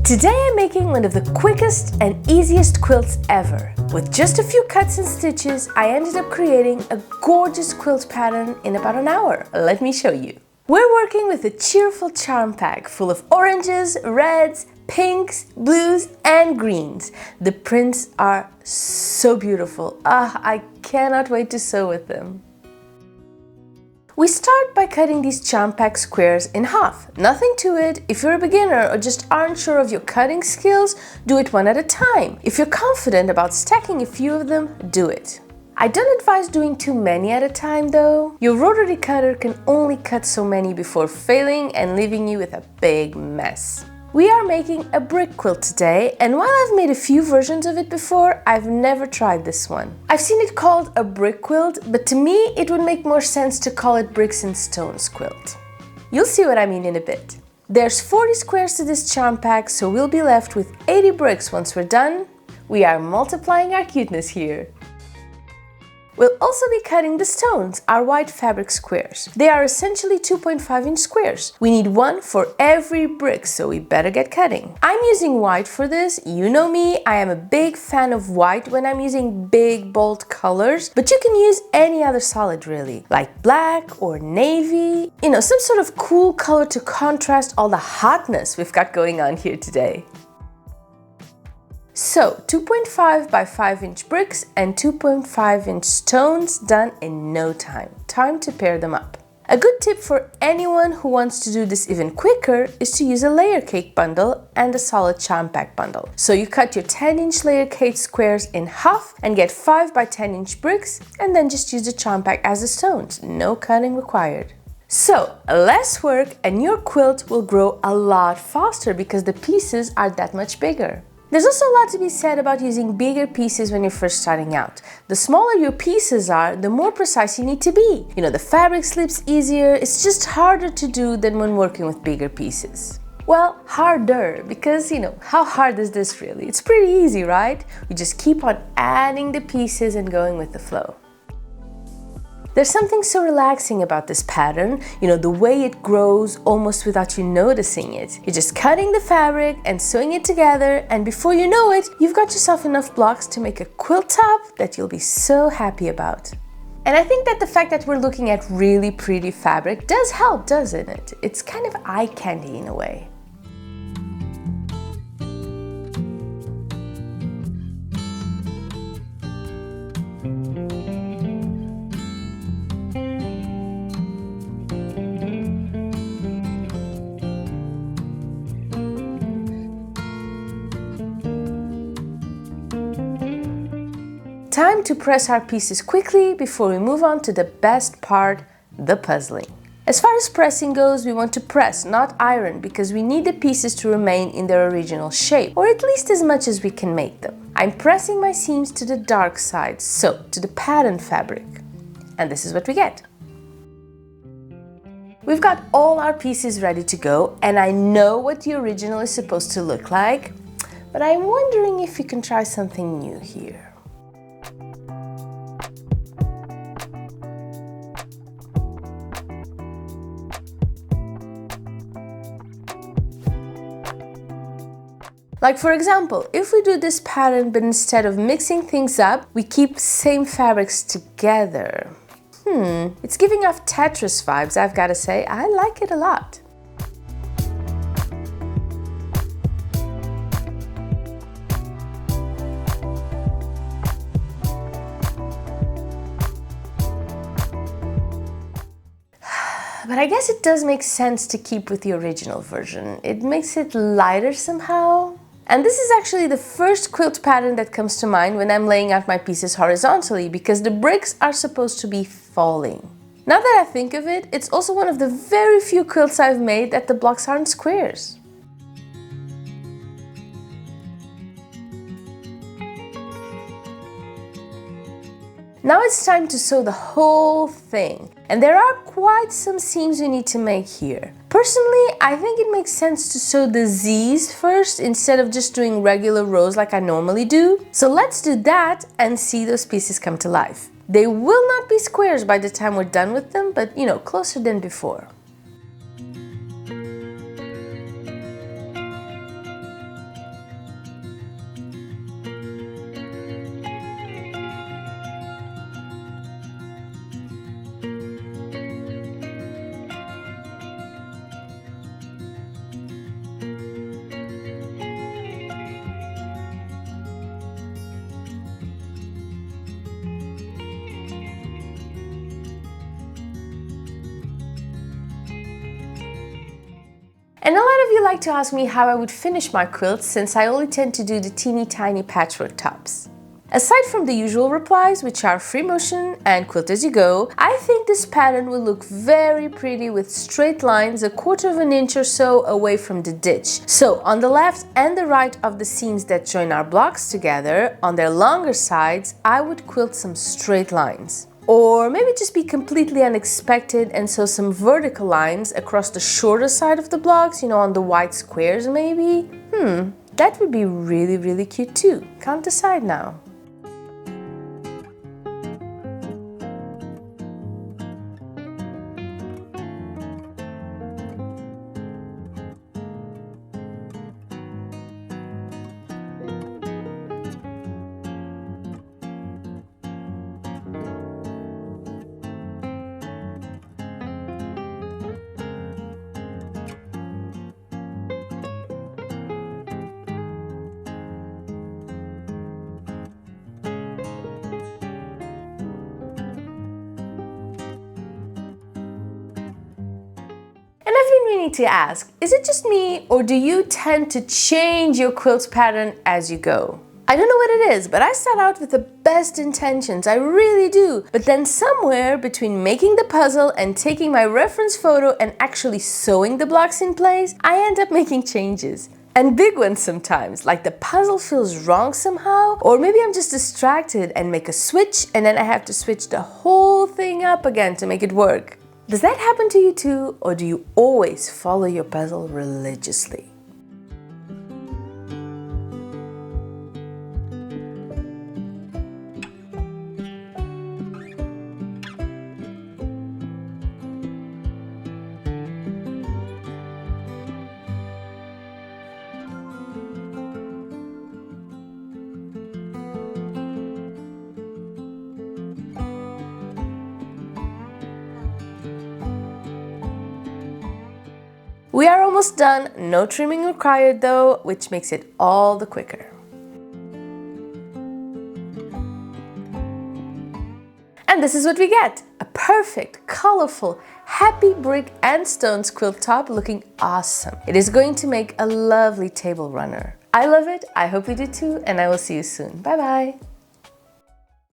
Today I'm making one of the quickest and easiest quilts ever. With just a few cuts and stitches, I ended up creating a gorgeous quilt pattern in about an hour. Let me show you. We're working with a cheerful charm pack full of oranges, reds, pinks, blues, and greens. The prints are so beautiful. I cannot wait to sew with them. We start by cutting these charm pack squares in half. Nothing to it. If you're a beginner or just aren't sure of your cutting skills, do it one at a time. If you're confident about stacking a few of them, do it. I don't advise doing too many at a time though. Your rotary cutter can only cut so many before failing and leaving you with a big mess. We are making a brick quilt today, and while I've made a few versions of it before, I've never tried this one. I've seen it called a brick quilt, but to me it would make more sense to call it bricks and stones quilt. You'll see what I mean in a bit. There's 40 squares to this charm pack, so we'll be left with 80 bricks once we're done. We are multiplying our cuteness here. We'll also be cutting the stones, our white fabric squares. They are essentially 2.5-inch squares. We need one for every brick, so we better get cutting. I'm using white for this. You know me, I am a big fan of white when I'm using big, bold colors, but you can use any other solid really, like black or navy. You know, some sort of cool color to contrast all the hotness we've got going on here today. So 2.5 by 5-inch bricks and 2.5-inch stones done in no time. Time to pair them up. A good tip for anyone who wants to do this even quicker is to use a layer cake bundle and a solid charm pack bundle. So you cut your 10-inch layer cake squares in half and get 5 by 10-inch bricks, and then just use the charm pack as the stones. No cutting required. So less work and your quilt will grow a lot faster because the pieces are that much bigger. There's also a lot to be said about using bigger pieces when you're first starting out. The smaller your pieces are, the more precise you need to be. You know, the fabric slips easier, it's just harder to do than when working with bigger pieces. Well, harder, because you know, how hard is this really? It's pretty easy, right? We just keep on adding the pieces and going with the flow. There's something so relaxing about this pattern, you know, the way it grows almost without you noticing it. You're just cutting the fabric and sewing it together, and before you know it, you've got yourself enough blocks to make a quilt top that you'll be so happy about. And I think that the fact that we're looking at really pretty fabric does help, doesn't it? It's kind of eye candy in a way. Time to press our pieces quickly before we move on to the best part, the puzzling. As far as pressing goes, we want to press, not iron, because we need the pieces to remain in their original shape, or at least as much as we can make them. I'm pressing my seams to the dark side, so to the pattern fabric. And this is what we get. We've got all our pieces ready to go, and I know what the original is supposed to look like, but I'm wondering if you can try something new here. Like for example, if we do this pattern but instead of mixing things up, we keep same fabrics together. It's giving off Tetris vibes, I've got to say. I like it a lot. But I guess it does make sense to keep with the original version. It makes it lighter somehow. And this is actually the first quilt pattern that comes to mind when I'm laying out my pieces horizontally, because the bricks are supposed to be falling. Now that I think of it, it's also one of the very few quilts I've made that the blocks aren't squares. Now it's time to sew the whole thing, and there are quite some seams we need to make here. Personally, I think it makes sense to sew the Z's first instead of just doing regular rows like I normally do. So let's do that and see those pieces come to life. They will not be squares by the time we're done with them, but you know, closer than before. And a lot of you like to ask me how I would finish my quilts since I only tend to do the teeny tiny patchwork tops. Aside from the usual replies, which are free motion and quilt as you go, I think this pattern will look very pretty with straight lines a quarter of an inch or so away from the ditch. So on the left and the right of the seams that join our blocks together, on their longer sides, I would quilt some straight lines. Or maybe just be completely unexpected and sew some vertical lines across the shorter side of the blocks, on the white squares maybe? That would be really cute too. Can't decide now. And I've been meaning to ask, is it just me or do you tend to change your quilt pattern as you go? I don't know what it is, but I start out with the best intentions, I really do. But then somewhere between making the puzzle and taking my reference photo and actually sewing the blocks in place, I end up making changes. And big ones sometimes, like the puzzle feels wrong somehow, or maybe I'm just distracted and make a switch and then I have to switch the whole thing up again to make it work. Does that happen to you too, or do you always follow your puzzle religiously? We are almost done, no trimming required though, which makes it all the quicker. And this is what we get, a perfect, colorful, happy brick and stones quilt top looking awesome. It is going to make a lovely table runner. I love it, I hope you do too, and I will see you soon. Bye bye!